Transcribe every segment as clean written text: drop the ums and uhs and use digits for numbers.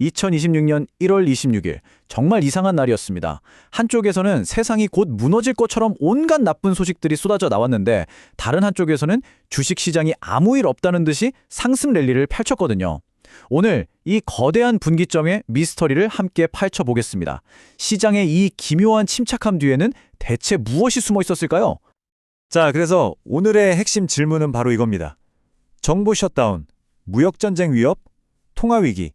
2026년 1월 26일, 정말 이상한 날이었습니다. 한쪽에서는 세상이 곧 무너질 것처럼 온갖 나쁜 소식들이 쏟아져 나왔는데, 다른 한쪽에서는 주식시장이 아무 일 없다는 듯이 상승 랠리를 펼쳤거든요. 오늘 이 거대한 분기점의 미스터리를 함께 펼쳐보겠습니다. 시장의 이 기묘한 침착함 뒤에는 대체 무엇이 숨어 있었을까요? 자, 그래서 오늘의 핵심 질문은 바로 이겁니다. 정부 셧다운, 무역전쟁 위협, 통화위기.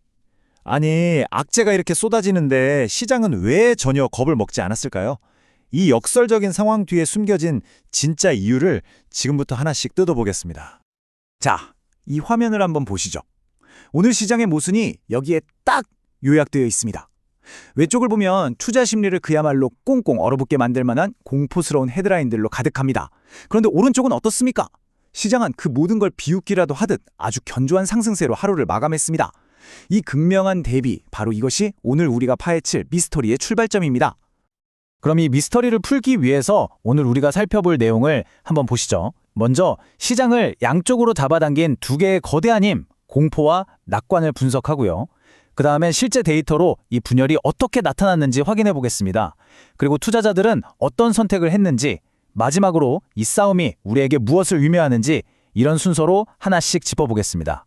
아니, 악재가 이렇게 쏟아지는데 시장은 왜 전혀 겁을 먹지 않았을까요? 이 역설적인 상황 뒤에 숨겨진 진짜 이유를 지금부터 하나씩 뜯어보겠습니다. 자, 이 화면을 한번 보시죠. 오늘 시장의 모순이 여기에 딱 요약되어 있습니다. 왼쪽을 보면 투자 심리를 그야말로 꽁꽁 얼어붙게 만들 만한 공포스러운 헤드라인들로 가득합니다. 그런데 오른쪽은 어떻습니까? 시장은 그 모든 걸 비웃기라도 하듯 아주 견조한 상승세로 하루를 마감했습니다. 이 극명한 대비, 바로 이것이 오늘 우리가 파헤칠 미스터리의 출발점입니다. 그럼 이 미스터리를 풀기 위해서 오늘 우리가 살펴볼 내용을 한번 보시죠. 먼저 시장을 양쪽으로 잡아당긴 두 개의 거대한 힘, 공포와 낙관을 분석하고요. 그 다음엔 실제 데이터로 이 분열이 어떻게 나타났는지 확인해 보겠습니다. 그리고 투자자들은 어떤 선택을 했는지, 마지막으로 이 싸움이 우리에게 무엇을 의미하는지, 이런 순서로 하나씩 짚어보겠습니다.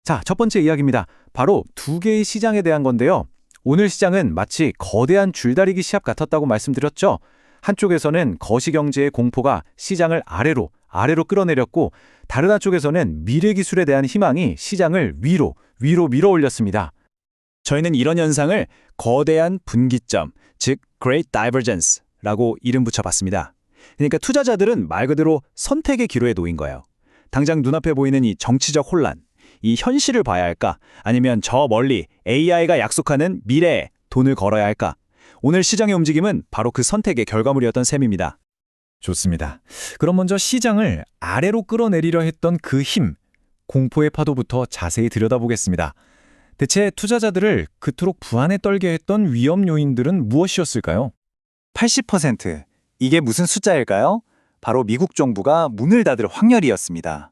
자, 첫 번째 이야기입니다. 바로 두 개의 시장에 대한 건데요. 오늘 시장은 마치 거대한 줄다리기 시합 같았다고 말씀드렸죠. 한쪽에서는 거시경제의 공포가 시장을 아래로 끌어내렸고, 다른 한쪽에서는 미래기술에 대한 희망이 시장을 위로 밀어 올렸습니다. 저희는 이런 현상을 거대한 분기점, 즉 Great Divergence라고 이름 붙여봤습니다. 그러니까 투자자들은 말 그대로 선택의 기로에 놓인 거예요. 당장 눈앞에 보이는 이 정치적 혼란, 이 현실을 봐야 할까? 아니면 저 멀리 AI가 약속하는 미래에 돈을 걸어야 할까? 오늘 시장의 움직임은 바로 그 선택의 결과물이었던 셈입니다. 좋습니다. 그럼 먼저 시장을 아래로 끌어내리려 했던 그 힘, 공포의 파도부터 자세히 들여다보겠습니다. 대체 투자자들을 그토록 불안에 떨게 했던 위험 요인들은 무엇이었을까요? 80%. 이게 무슨 숫자일까요? 바로 미국 정부가 문을 닫을 확률이었습니다.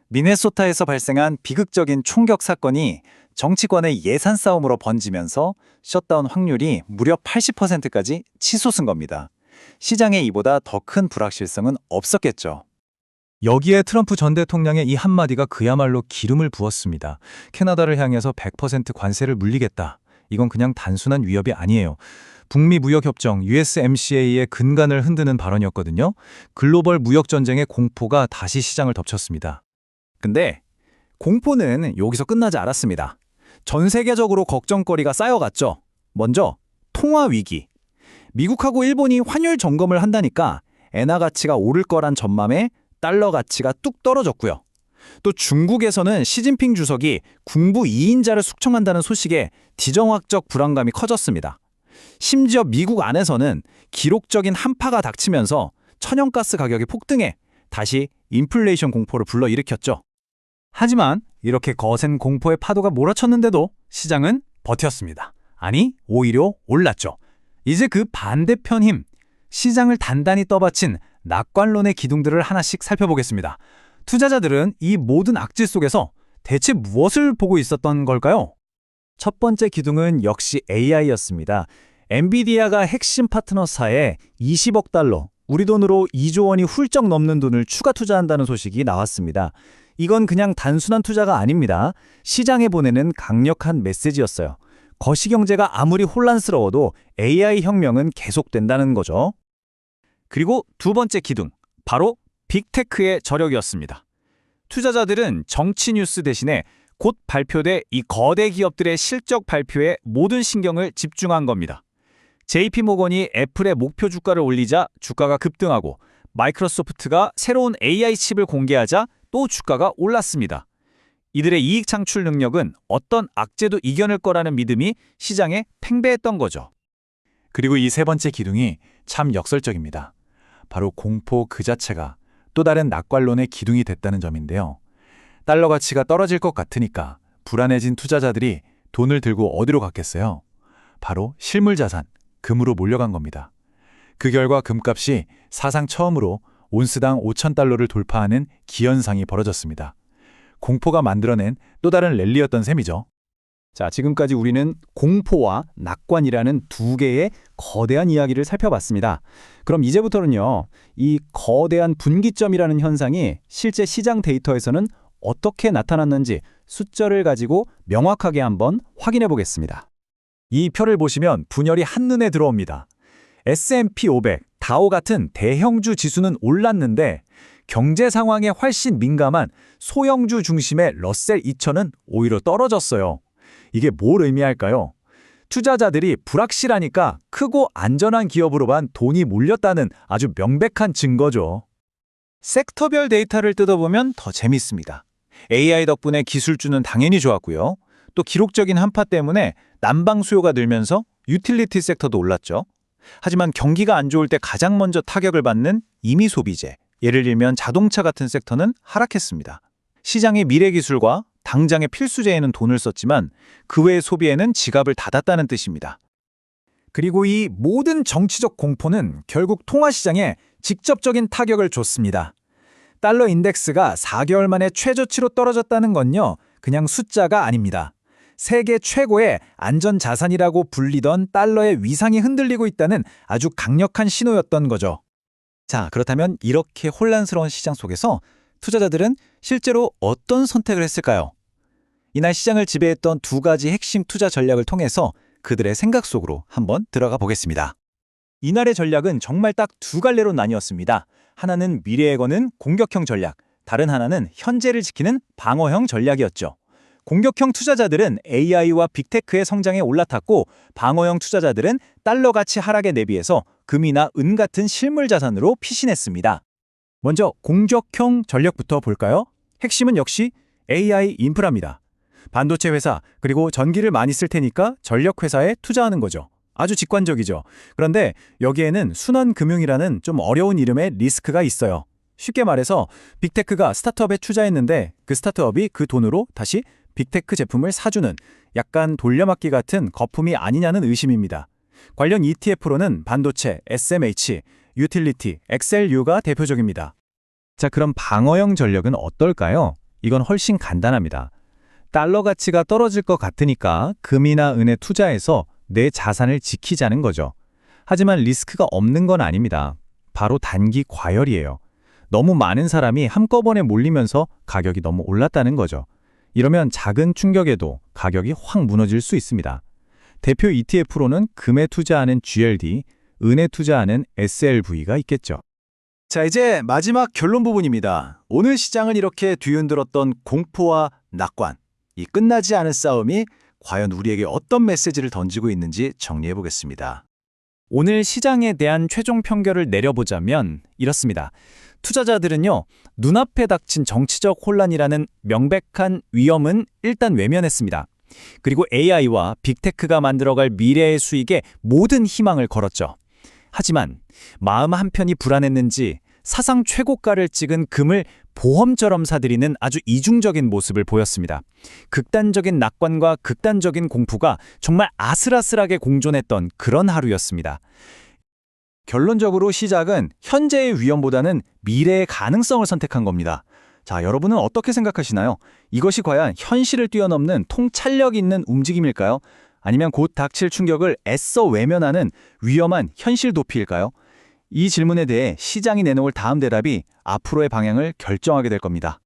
미네소타에서 발생한 비극적인 총격 사건이 정치권의 예산 싸움으로 번지면서 셧다운 확률이 무려 80%까지 치솟은 겁니다. 시장에 이보다 더 큰 불확실성은 없었겠죠. 여기에 트럼프 전 대통령의 이 한마디가 그야말로 기름을 부었습니다. 캐나다를 향해서 100% 관세를 물리겠다. 이건 그냥 단순한 위협이 아니에요. 북미 무역협정 USMCA의 근간을 흔드는 발언이었거든요. 글로벌 무역전쟁의 공포가 다시 시장을 덮쳤습니다. 근데 공포는 여기서 끝나지 않았습니다. 전 세계적으로 걱정거리가 쌓여갔죠. 먼저 통화 위기. 미국하고 일본이 환율 점검을 한다니까 엔화 가치가 오를 거란 전망에 달러 가치가 뚝 떨어졌고요. 또 중국에서는 시진핑 주석이 군부 2인자를 숙청한다는 소식에 지정학적 불안감이 커졌습니다. 심지어 미국 안에서는 기록적인 한파가 닥치면서 천연가스 가격이 폭등해 다시 인플레이션 공포를 불러일으켰죠. 하지만 이렇게 거센 공포의 파도가 몰아쳤는데도 시장은 버텼습니다. 아니, 오히려 올랐죠. 이제 그 반대편 힘, 시장을 단단히 떠받친 낙관론의 기둥들을 하나씩 살펴보겠습니다. 투자자들은 이 모든 악재 속에서 대체 무엇을 보고 있었던 걸까요? 첫 번째 기둥은 역시 AI였습니다. 엔비디아가 핵심 파트너사에 20억 달러, 우리 돈으로 2조 원이 훌쩍 넘는 돈을 추가 투자한다는 소식이 나왔습니다. 이건 그냥 단순한 투자가 아닙니다. 시장에 보내는 강력한 메시지였어요. 거시경제가 아무리 혼란스러워도 AI 혁명은 계속된다는 거죠. 그리고 두 번째 기둥, 바로 빅테크의 저력이었습니다. 투자자들은 정치 뉴스 대신에 곧 발표될 이 거대 기업들의 실적 발표에 모든 신경을 집중한 겁니다. JP모건이 애플의 목표 주가를 올리자 주가가 급등하고, 마이크로소프트가 새로운 AI 칩을 공개하자 또 주가가 올랐습니다. 이들의 이익 창출 능력은 어떤 악재도 이겨낼 거라는 믿음이 시장에 팽배했던 거죠. 그리고 이 세 번째 기둥이 참 역설적입니다. 바로 공포 그 자체가 또 다른 낙관론의 기둥이 됐다는 점인데요. 달러 가치가 떨어질 것 같으니까 불안해진 투자자들이 돈을 들고 어디로 갔겠어요? 바로 실물 자산, 금으로 몰려간 겁니다. 그 결과 금값이 사상 처음으로 온스당 5,000달러를 돌파하는 기현상이 벌어졌습니다. 공포가 만들어낸 또 다른 랠리였던 셈이죠. 자, 지금까지 우리는 공포와 낙관이라는 두 개의 거대한 이야기를 살펴봤습니다. 그럼 이제부터는요, 이 거대한 분기점이라는 현상이 실제 시장 데이터에서는 어떻게 나타났는지 숫자를 가지고 명확하게 한번 확인해 보겠습니다. 이 표를 보시면 분열이 한눈에 들어옵니다. S&P 500, 다우 같은 대형주 지수는 올랐는데 경제 상황에 훨씬 민감한 소형주 중심의 러셀 2000은 오히려 떨어졌어요. 이게 뭘 의미할까요? 투자자들이 불확실하니까 크고 안전한 기업으로만 돈이 몰렸다는 아주 명백한 증거죠. 섹터별 데이터를 뜯어보면 더 재밌습니다. AI 덕분에 기술주는 당연히 좋았고요. 또 기록적인 한파 때문에 난방 수요가 늘면서 유틸리티 섹터도 올랐죠. 하지만 경기가 안 좋을 때 가장 먼저 타격을 받는 임의 소비재, 예를 들면 자동차 같은 섹터는 하락했습니다. 시장의 미래 기술과 당장의 필수재에는 돈을 썼지만 그 외의 소비에는 지갑을 닫았다는 뜻입니다. 그리고 이 모든 정치적 공포는 결국 통화시장에 직접적인 타격을 줬습니다. 달러 인덱스가 4개월 만에 최저치로 떨어졌다는 건요, 그냥 숫자가 아닙니다. 세계 최고의 안전자산이라고 불리던 달러의 위상이 흔들리고 있다는 아주 강력한 신호였던 거죠. 자, 그렇다면 이렇게 혼란스러운 시장 속에서 투자자들은 실제로 어떤 선택을 했을까요? 이날 시장을 지배했던 두 가지 핵심 투자 전략을 통해서 그들의 생각 속으로 한번 들어가 보겠습니다. 이날의 전략은 정말 딱 두 갈래로 나뉘었습니다. 하나는 미래에 거는 공격형 전략, 다른 하나는 현재를 지키는 방어형 전략이었죠. 공격형 투자자들은 AI와 빅테크의 성장에 올라탔고 방어형 투자자들은 달러 가치 하락에 대비해서 금이나 은 같은 실물 자산으로 피신했습니다. 먼저 공격형 전략부터 볼까요? 핵심은 역시 AI 인프라입니다. 반도체 회사 그리고 전기를 많이 쓸 테니까 전력 회사에 투자하는 거죠. 아주 직관적이죠. 그런데 여기에는 순환금융이라는 좀 어려운 이름의 리스크가 있어요. 쉽게 말해서 빅테크가 스타트업에 투자했는데 그 스타트업이 그 돈으로 다시 빅테크 제품을 사주는 약간 돌려막기 같은 거품이 아니냐는 의심입니다. 관련 ETF로는 반도체, SMH, 유틸리티, XLU가 대표적입니다. 자, 그럼 방어형 전략은 어떨까요? 이건 훨씬 간단합니다. 달러 가치가 떨어질 것 같으니까 금이나 은에 투자해서 내 자산을 지키자는 거죠. 하지만 리스크가 없는 건 아닙니다. 바로 단기 과열이에요. 너무 많은 사람이 한꺼번에 몰리면서 가격이 너무 올랐다는 거죠. 이러면 작은 충격에도 가격이 확 무너질 수 있습니다. 대표 ETF로는 금에 투자하는 GLD, 은에 투자하는 SLV가 있겠죠. 자, 이제 마지막 결론 부분입니다. 오늘 시장을 이렇게 뒤흔들었던 공포와 낙관, 이 끝나지 않은 싸움이 과연 우리에게 어떤 메시지를 던지고 있는지 정리해 보겠습니다. 오늘 시장에 대한 최종 평결을 내려보자면 이렇습니다. 투자자들은요, 눈앞에 닥친 정치적 혼란이라는 명백한 위험은 일단 외면했습니다. 그리고 AI와 빅테크가 만들어갈 미래의 수익에 모든 희망을 걸었죠. 하지만 마음 한편이 불안했는지 사상 최고가를 찍은 금을 보험처럼 사들이는 아주 이중적인 모습을 보였습니다. 극단적인 낙관과 극단적인 공포가 정말 아슬아슬하게 공존했던 그런 하루였습니다. 결론적으로 시작은 현재의 위험보다는 미래의 가능성을 선택한 겁니다. 자, 여러분은 어떻게 생각하시나요? 이것이 과연 현실을 뛰어넘는 통찰력 있는 움직임일까요? 아니면 곧 닥칠 충격을 애써 외면하는 위험한 현실 도피일까요? 이 질문에 대해 시장이 내놓을 다음 대답이 앞으로의 방향을 결정하게 될 겁니다.